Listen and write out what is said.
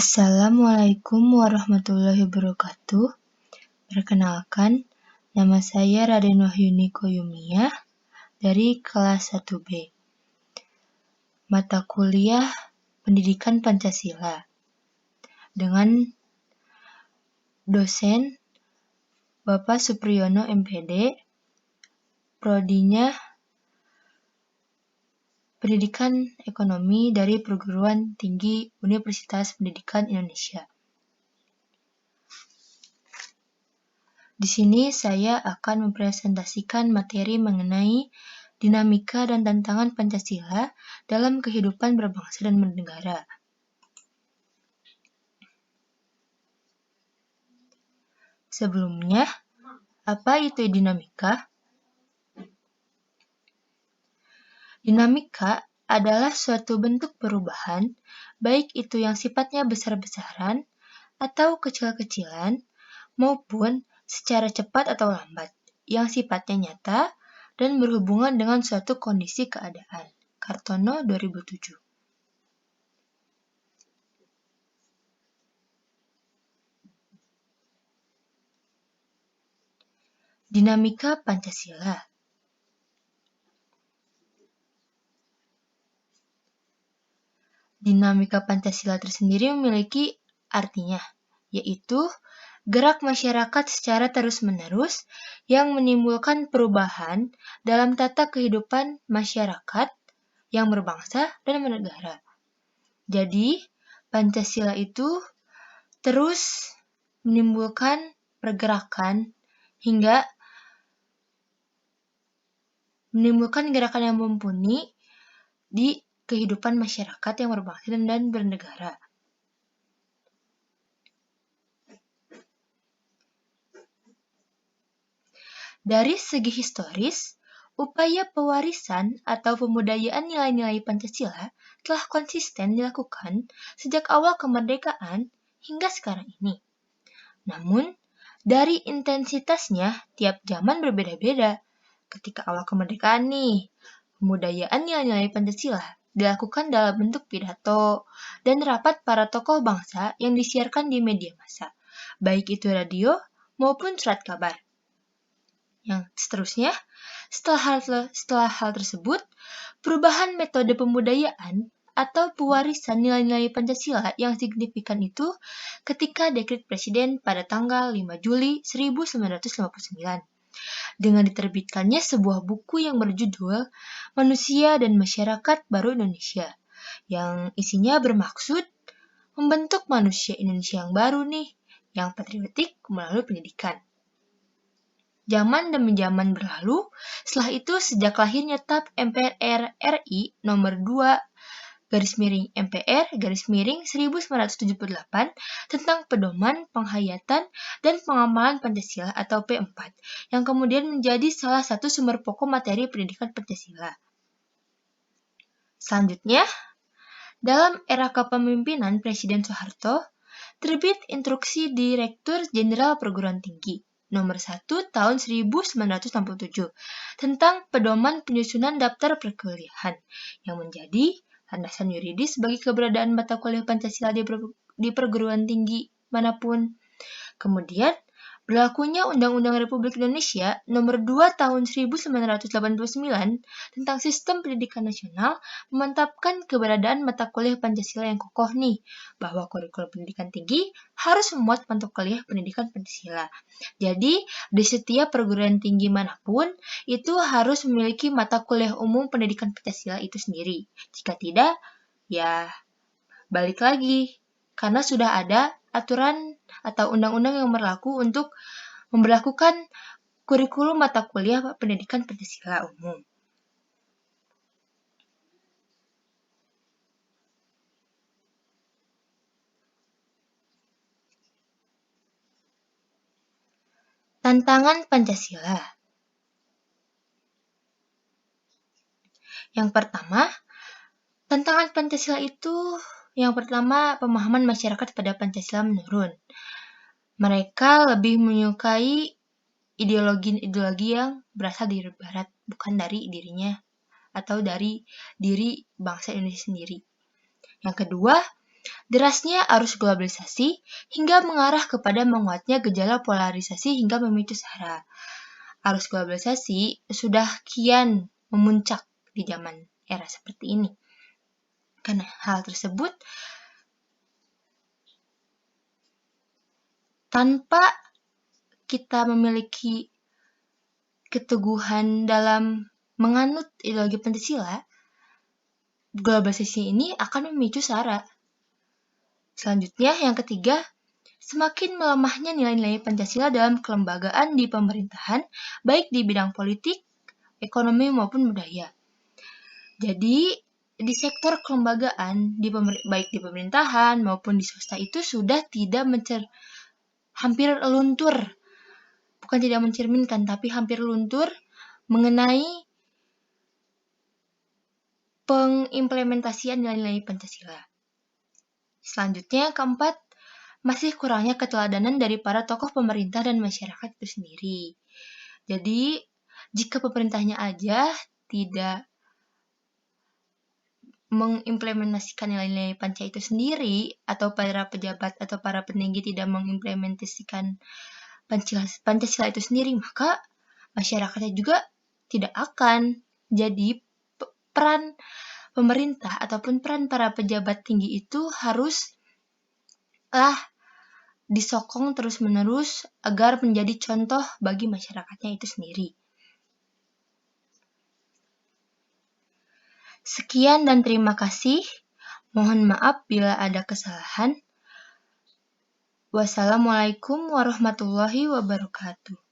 Assalamualaikum warahmatullahi wabarakatuh. Perkenalkan, nama saya Raden Wahyuni Koyumiyah dari kelas 1B. Mata kuliah Pendidikan Pancasila dengan dosen Bapak Supriyono MPD, prodinya Pendidikan Ekonomi dari Perguruan Tinggi Universitas Pendidikan Indonesia. Di sini saya akan mempresentasikan materi mengenai dinamika dan tantangan Pancasila dalam kehidupan berbangsa dan bernegara. Sebelumnya, apa itu dinamika? Dinamika adalah suatu bentuk perubahan, baik itu yang sifatnya besar-besaran atau kecil-kecilan, maupun secara cepat atau lambat, yang sifatnya nyata dan berhubungan dengan suatu kondisi keadaan. Kartono 2007. Dinamika Pancasila. Dinamika Pancasila tersendiri memiliki artinya, yaitu gerak masyarakat secara terus-menerus yang menimbulkan perubahan dalam tata kehidupan masyarakat yang berbangsa dan bernegara. Jadi, Pancasila itu terus menimbulkan pergerakan hingga menimbulkan gerakan yang mumpuni di kehidupan masyarakat yang berbangsa dan bernegara. Dari segi historis, upaya pewarisan atau pembudayaan nilai-nilai Pancasila telah konsisten dilakukan sejak awal kemerdekaan hingga sekarang ini. Namun, dari intensitasnya tiap zaman berbeda-beda. Ketika awal kemerdekaan pembudayaan nilai-nilai Pancasila dilakukan dalam bentuk pidato dan rapat para tokoh bangsa yang disiarkan di media massa, baik itu radio maupun surat kabar. Yang seterusnya, setelah hal tersebut, perubahan metode pembudayaan atau pewarisan nilai-nilai Pancasila yang signifikan itu ketika Dekret Presiden pada tanggal 5 Juli 1959. Dengan diterbitkannya sebuah buku yang berjudul Manusia dan Masyarakat Baru Indonesia, yang isinya bermaksud membentuk manusia Indonesia yang baru yang patriotik melalui pendidikan. Zaman demi zaman berlalu, setelah itu sejak lahirnya TAP MPR RI nomor 2/MPR/1978 tentang pedoman, penghayatan, dan pengamalan Pancasila atau P4, yang kemudian menjadi salah satu sumber pokok materi pendidikan Pancasila. Selanjutnya, dalam era kepemimpinan Presiden Soeharto, terbit Instruksi Direktur Jenderal Perguruan Tinggi nomor 1 tahun 1967 tentang pedoman penyusunan daftar perkuliahan yang menjadi landasan yuridis bagi keberadaan mata kuliah Pancasila di perguruan tinggi manapun. Kemudian, berlakunya Undang-Undang Republik Indonesia nomor 2 tahun 1989 tentang Sistem Pendidikan Nasional memantapkan keberadaan mata kuliah Pancasila yang kokoh bahwa kurikulum pendidikan tinggi harus memuat mata kuliah pendidikan Pancasila. Jadi, di setiap perguruan tinggi manapun itu harus memiliki mata kuliah umum pendidikan Pancasila itu sendiri. Jika tidak, ya balik lagi, karena sudah ada aturan atau undang-undang yang berlaku untuk memberlakukan kurikulum mata kuliah pendidikan Pancasila umum. Tantangan Pancasila. Yang pertama, tantangan Pancasila itu pemahaman masyarakat pada Pancasila menurun. Mereka lebih menyukai ideologi yang berasal dari Barat, bukan dari dirinya atau dari diri bangsa Indonesia sendiri. Yang kedua, derasnya arus globalisasi hingga mengarah kepada menguatnya gejala polarisasi hingga memicu SARA. Arus globalisasi sudah kian memuncak di zaman era seperti ini. Karena hal tersebut, tanpa kita memiliki keteguhan dalam menganut ideologi Pancasila, globalisasi ini akan memicu SARA. Selanjutnya, yang ketiga, semakin melemahnya nilai-nilai Pancasila dalam kelembagaan di pemerintahan, baik di bidang politik, ekonomi, maupun budaya. Jadi, di sektor kelembagaan, baik di pemerintahan maupun di swasta itu sudah tidak hampir luntur. Bukan tidak mencerminkan, tapi hampir luntur mengenai pengimplementasian nilai-nilai Pancasila. Selanjutnya, keempat, masih kurangnya keteladanan dari para tokoh pemerintah dan masyarakat itu sendiri. Jadi, jika pemerintahnya aja tidak mengimplementasikan nilai-nilai Pancasila itu sendiri, atau para pejabat atau para petinggi tidak mengimplementasikan Pancasila itu sendiri, maka masyarakatnya juga tidak akan. Jadi peran pemerintah ataupun peran para pejabat tinggi itu haruslah disokong terus-menerus agar menjadi contoh bagi masyarakatnya itu sendiri. Sekian dan terima kasih. Mohon maaf bila ada kesalahan. Wassalamualaikum warahmatullahi wabarakatuh.